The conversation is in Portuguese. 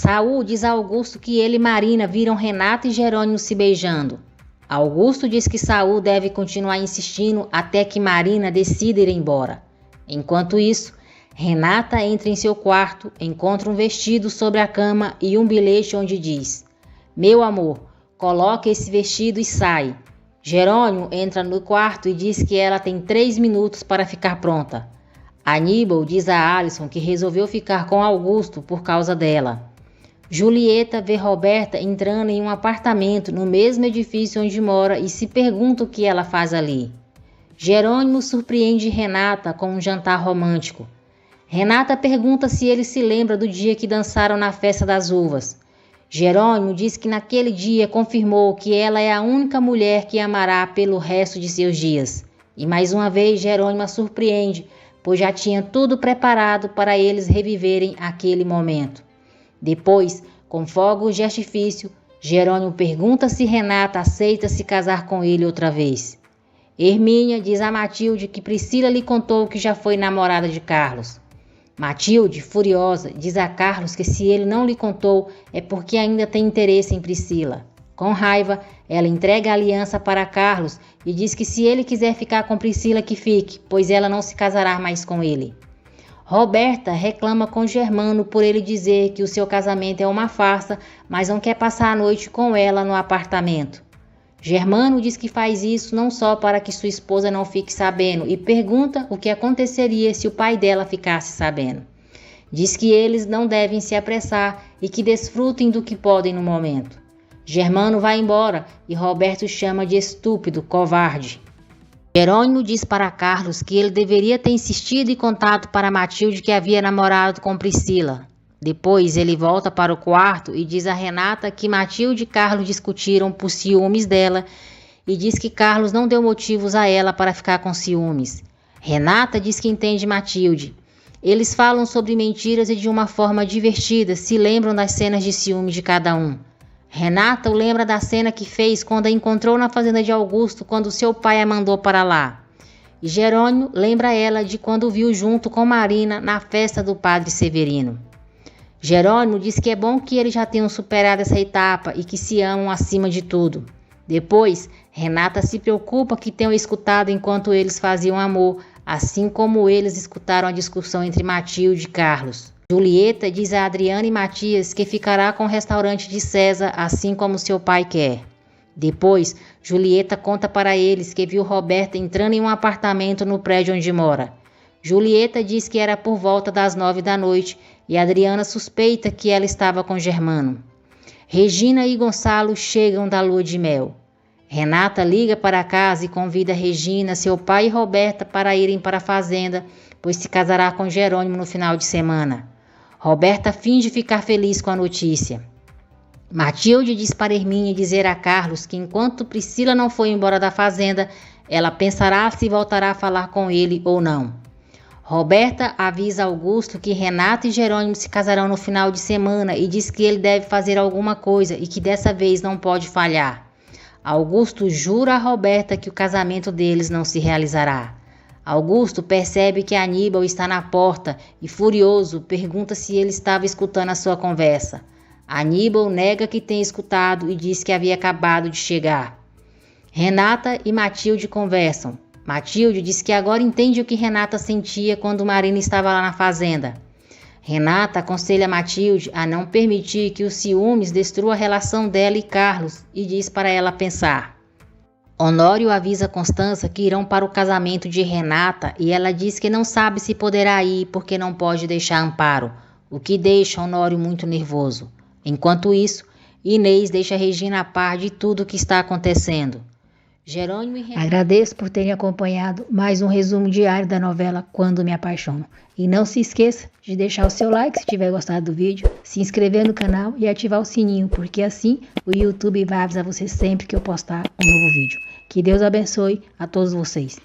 Saul diz a Augusto que ele e Marina viram Renata e Jerônimo se beijando. Augusto diz que Saul deve continuar insistindo até que Marina decida ir embora. Enquanto isso, Renata entra em seu quarto, encontra um vestido sobre a cama e um bilhete onde diz: "Meu amor, coloque esse vestido e sai." Jerônimo entra no quarto e diz que ela tem 3 minutos para ficar pronta. Aníbal diz a Alison que resolveu ficar com Augusto por causa dela. Julieta vê Roberta entrando em um apartamento no mesmo edifício onde mora e se pergunta o que ela faz ali. Jerônimo surpreende Renata com um jantar romântico. Renata pergunta se ele se lembra do dia que dançaram na festa das uvas. Jerônimo diz que naquele dia confirmou que ela é a única mulher que amará pelo resto de seus dias. E mais uma vez Jerônimo a surpreende, pois já tinha tudo preparado para eles reviverem aquele momento. Depois, com fogos de artifício, Jerônimo pergunta se Renata aceita se casar com ele outra vez. Hermínia diz a Matilde que Priscila lhe contou que já foi namorada de Carlos. Matilde, furiosa, diz a Carlos que se ele não lhe contou é porque ainda tem interesse em Priscila. Com raiva, ela entrega a aliança para Carlos e diz que se ele quiser ficar com Priscila que fique, pois ela não se casará mais com ele. Roberta reclama com Germano por ele dizer que o seu casamento é uma farsa, mas não quer passar a noite com ela no apartamento. Germano diz que faz isso não só para que sua esposa não fique sabendo e pergunta o que aconteceria se o pai dela ficasse sabendo. Diz que eles não devem se apressar e que desfrutem do que podem no momento. Germano vai embora e Roberto chama de estúpido, covarde. Jerônimo diz para Carlos que ele deveria ter insistido e contado para Matilde que havia namorado com Priscila. Depois ele volta para o quarto e diz a Renata que Matilde e Carlos discutiram por ciúmes dela e diz que Carlos não deu motivos a ela para ficar com ciúmes. Renata diz que entende Matilde. Eles falam sobre mentiras e de uma forma divertida, se lembram das cenas de ciúme de cada um. Renata o lembra da cena que fez quando a encontrou na fazenda de Augusto quando seu pai a mandou para lá. E Jerônimo lembra ela de quando viu junto com Marina na festa do padre Severino. Jerônimo diz que é bom que eles já tenham superado essa etapa e que se amam acima de tudo. Depois, Renata se preocupa que tenham escutado enquanto eles faziam amor, assim como eles escutaram a discussão entre Matilde e Carlos. Julieta diz a Adriana e Matias que ficará com o restaurante de César, assim como seu pai quer. Depois, Julieta conta para eles que viu Roberta entrando em um apartamento no prédio onde mora. Julieta diz que era por volta das 9 da noite e Adriana suspeita que ela estava com Germano. Regina e Gonçalo chegam da lua de mel. Renata liga para casa e convida Regina, seu pai e Roberta para irem para a fazenda, pois se casará com Jerônimo no final de semana. Roberta finge ficar feliz com a notícia. Matilde diz para Hermínia dizer a Carlos que enquanto Priscila não for embora da fazenda, ela pensará se voltará a falar com ele ou não. Roberta avisa Augusto que Renata e Jerônimo se casarão no final de semana e diz que ele deve fazer alguma coisa e que dessa vez não pode falhar. Augusto jura a Roberta que o casamento deles não se realizará. Augusto percebe que Aníbal está na porta e, furioso, pergunta se ele estava escutando a sua conversa. Aníbal nega que tenha escutado e diz que havia acabado de chegar. Renata e Matilde conversam. Matilde diz que agora entende o que Renata sentia quando Marina estava lá na fazenda. Renata aconselha Matilde a não permitir que os ciúmes destruam a relação dela e Carlos e diz para ela pensar. Honório avisa Constança que irão para o casamento de Renata e ela diz que não sabe se poderá ir porque não pode deixar Amparo, o que deixa Honório muito nervoso. Enquanto isso, Inês deixa Regina a par de tudo o que está acontecendo. Jerônimo e Renata... Agradeço por terem acompanhado mais um resumo diário da novela Quando Me Apaixono. E não se esqueça de deixar o seu like se tiver gostado do vídeo, se inscrever no canal e ativar o sininho, porque assim o YouTube vai avisar você sempre que eu postar um novo vídeo. Que Deus abençoe a todos vocês.